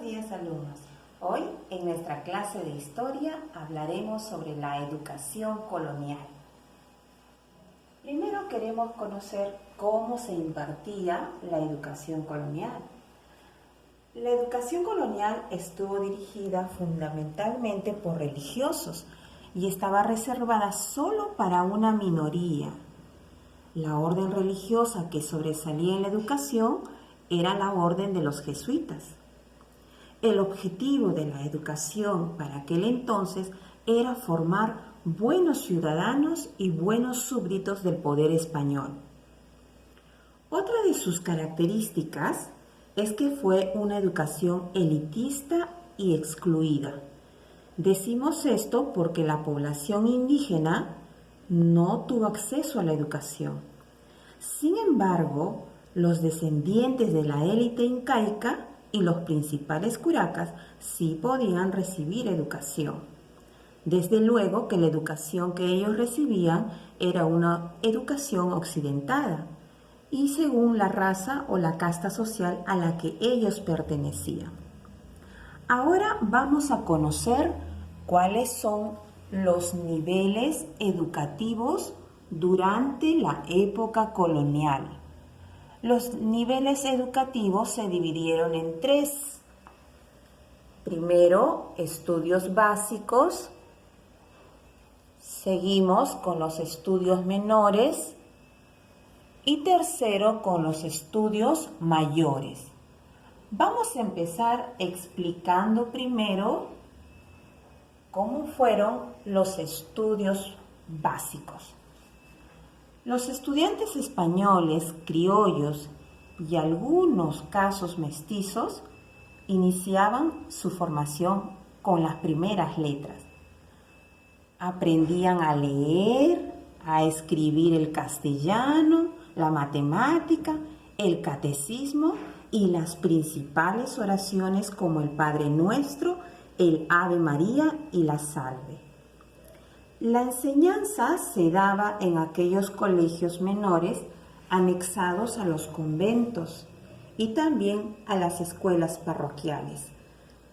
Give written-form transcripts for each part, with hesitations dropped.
días, alumnos. Hoy en nuestra clase de historia hablaremos sobre la educación colonial. Primero queremos conocer cómo se impartía la educación colonial. La educación colonial estuvo dirigida fundamentalmente por religiosos y estaba reservada solo para una minoría. La orden religiosa que sobresalía en la educación era la orden de los jesuitas. El objetivo de la educación para aquel entonces era formar buenos ciudadanos y buenos súbditos del poder español. Otra de sus características es que fue una educación elitista y excluida. Decimos esto porque la población indígena no tuvo acceso a la educación. Sin embargo, los descendientes de la élite incaica y los principales curacas sí podían recibir educación. Desde luego que la educación que ellos recibían era una educación occidentada y según la raza o la casta social a la que ellos pertenecían. Ahora vamos a conocer cuáles son los niveles educativos durante la época colonial. Los niveles educativos se dividieron en tres. Primero, estudios básicos. Seguimos con los estudios menores. Y tercero, con los estudios mayores. Vamos a empezar explicando primero cómo fueron los estudios básicos. Los estudiantes españoles, criollos y algunos casos mestizos iniciaban su formación con las primeras letras. Aprendían a leer, a escribir el castellano, la matemática, el catecismo y las principales oraciones como el Padre Nuestro, el Ave María y la Salve. La enseñanza se daba en aquellos colegios menores anexados a los conventos y también a las escuelas parroquiales.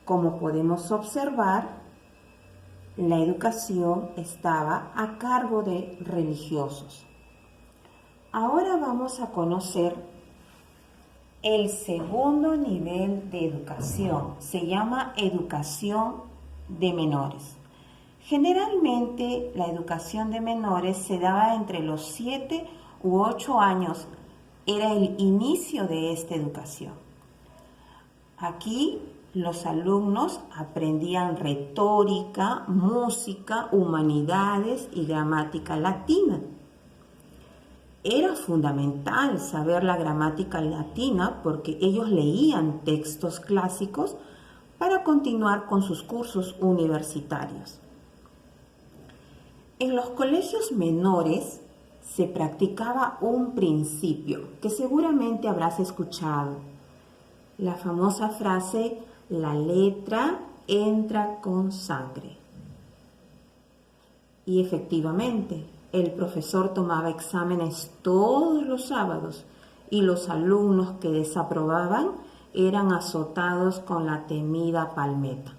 Como podemos observar, la educación estaba a cargo de religiosos. Ahora vamos a conocer el segundo nivel de educación. Se llama educación de menores. Generalmente la educación de menores se daba entre los 7 u 8 años. Era el inicio de esta educación. Aquí los alumnos aprendían retórica, música, humanidades y gramática latina. Era fundamental saber la gramática latina porque ellos leían textos clásicos para continuar con sus cursos universitarios. En los colegios menores se practicaba un principio que seguramente habrás escuchado. La famosa frase, la letra entra con sangre. Y efectivamente, el profesor tomaba exámenes todos los sábados y los alumnos que desaprobaban eran azotados con la temida palmeta.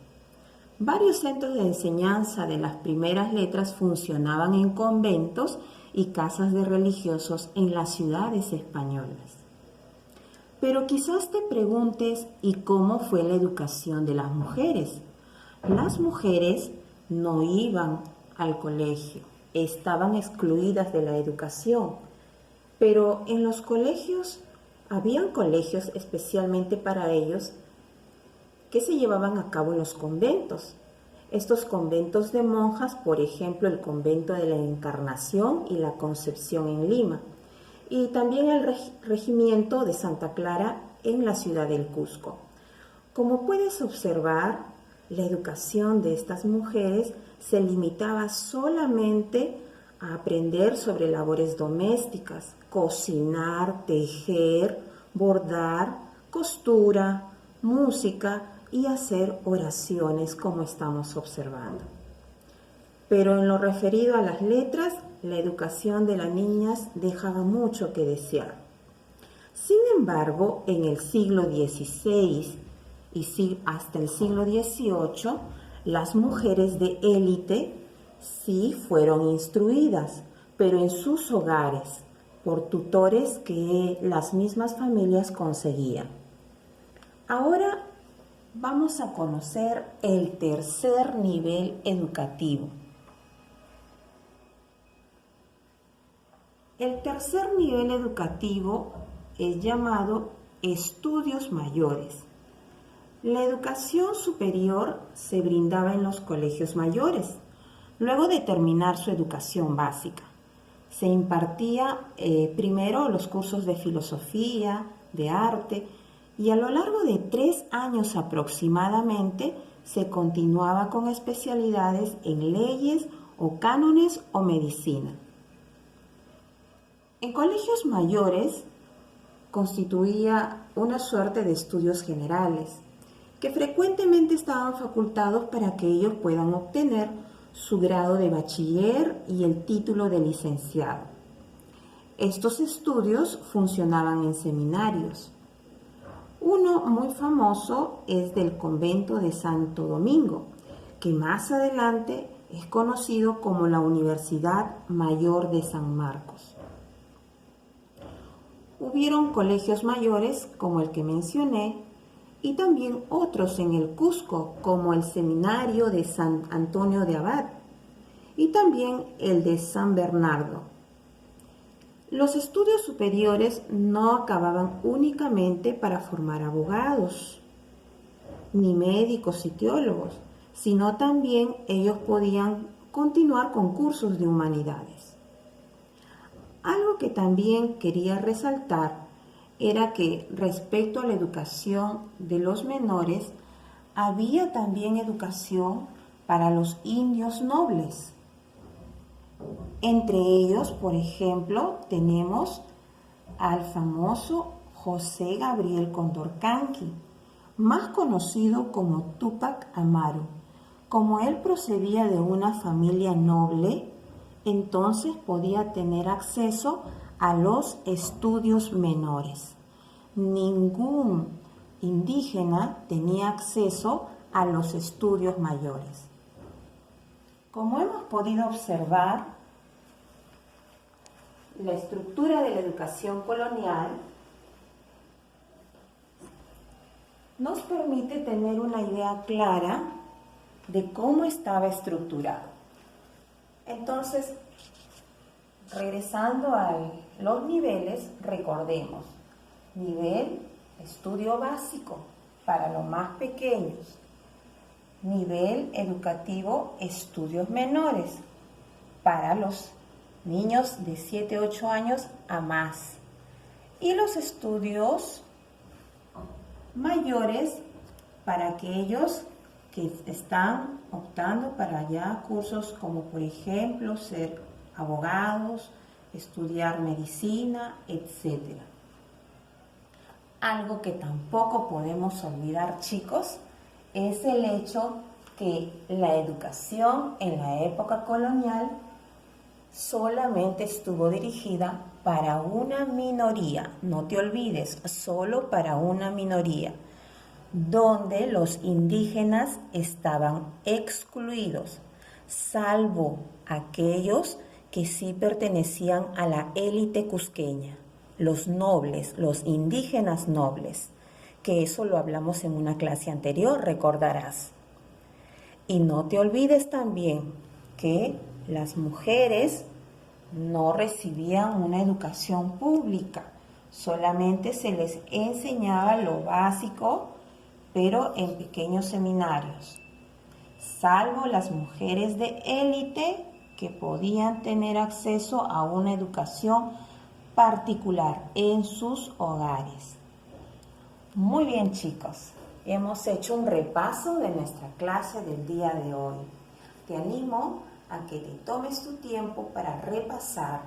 Varios centros de enseñanza de las primeras letras funcionaban en conventos y casas de religiosos en las ciudades españolas. Pero quizás te preguntes, ¿y cómo fue la educación de las mujeres? Las mujeres no iban al colegio, estaban excluidas de la educación, pero en los colegios, habían colegios especialmente para ellos que se llevaban a cabo en los conventos. Estos conventos de monjas, por ejemplo, el convento de la Encarnación y la Concepción en Lima, y también el regimiento de Santa Clara en la ciudad del Cusco. Como puedes observar, la educación de estas mujeres se limitaba solamente a aprender sobre labores domésticas, cocinar, tejer, bordar, costura, música y hacer oraciones como estamos observando. Pero en lo referido a las letras, la educación de las niñas dejaba mucho que desear. Sin embargo, en el siglo XVI y hasta el siglo XVIII, las mujeres de élite sí fueron instruidas, pero en sus hogares, por tutores que las mismas familias conseguían. Ahora vamos a conocer el tercer nivel educativo. El tercer nivel educativo es llamado estudios mayores. La educación superior se brindaba en los colegios mayores, luego de terminar su educación básica. Se impartía primero los cursos de filosofía, de arte, y a lo largo de 3 años aproximadamente se continuaba con especialidades en leyes o cánones o medicina. En colegios mayores constituía una suerte de estudios generales, que frecuentemente estaban facultados para que ellos puedan obtener su grado de bachiller y el título de licenciado. Estos estudios funcionaban en seminarios. Uno muy famoso es del convento de Santo Domingo, que más adelante es conocido como la Universidad Mayor de San Marcos. Hubieron colegios mayores como el que mencioné y también otros en el Cusco como el Seminario de San Antonio de Abad y también el de San Bernardo. Los estudios superiores no acababan únicamente para formar abogados, ni médicos y teólogos, sino también ellos podían continuar con cursos de humanidades. Algo que también quería resaltar era que respecto a la educación de los menores, había también educación para los indios nobles. Entre ellos, por ejemplo, tenemos al famoso José Gabriel Condorcanqui, más conocido como Túpac Amaru. Como él procedía de una familia noble, entonces podía tener acceso a los estudios menores. Ningún indígena tenía acceso a los estudios mayores. Como hemos podido observar, la estructura de la educación colonial nos permite tener una idea clara de cómo estaba estructurado. Entonces, regresando a los niveles, recordemos: nivel estudio básico para los más pequeños, nivel educativo estudios menores para los niños de 7, 8 años a más, y los estudios mayores para aquellos que están optando para ya cursos como por ejemplo ser abogados, estudiar medicina, etc. Algo que tampoco podemos olvidar, chicos, es el hecho que la educación en la época colonial solamente estuvo dirigida para una minoría, no te olvides, solo para una minoría, donde los indígenas estaban excluidos, salvo aquellos que sí pertenecían a la élite cusqueña, los nobles, los indígenas nobles, que eso lo hablamos en una clase anterior, recordarás. Y no te olvides también que las mujeres no recibían una educación pública, solamente se les enseñaba lo básico, pero en pequeños seminarios, salvo las mujeres de élite que podían tener acceso a una educación particular en sus hogares. Muy bien, chicos, hemos hecho un repaso de nuestra clase del día de hoy. Te animo a que te tomes tu tiempo para repasar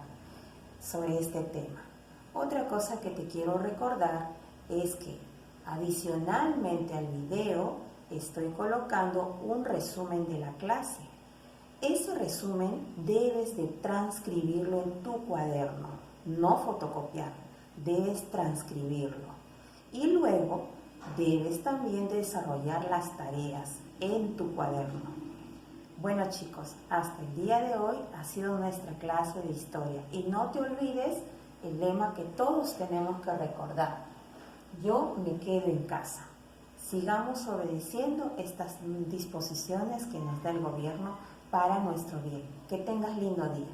sobre este tema. Otra cosa que te quiero recordar es que adicionalmente al video estoy colocando un resumen de la clase. Ese resumen debes de transcribirlo en tu cuaderno, no fotocopiarlo, debes transcribirlo. Y luego Debes también desarrollar las tareas en tu cuaderno. Bueno chicos, hasta el día de hoy ha sido nuestra clase de historia y no te olvides el lema que todos tenemos que recordar: yo me quedo en casa. Sigamos obedeciendo estas disposiciones que nos da el gobierno para nuestro bien. Que tengas lindo día.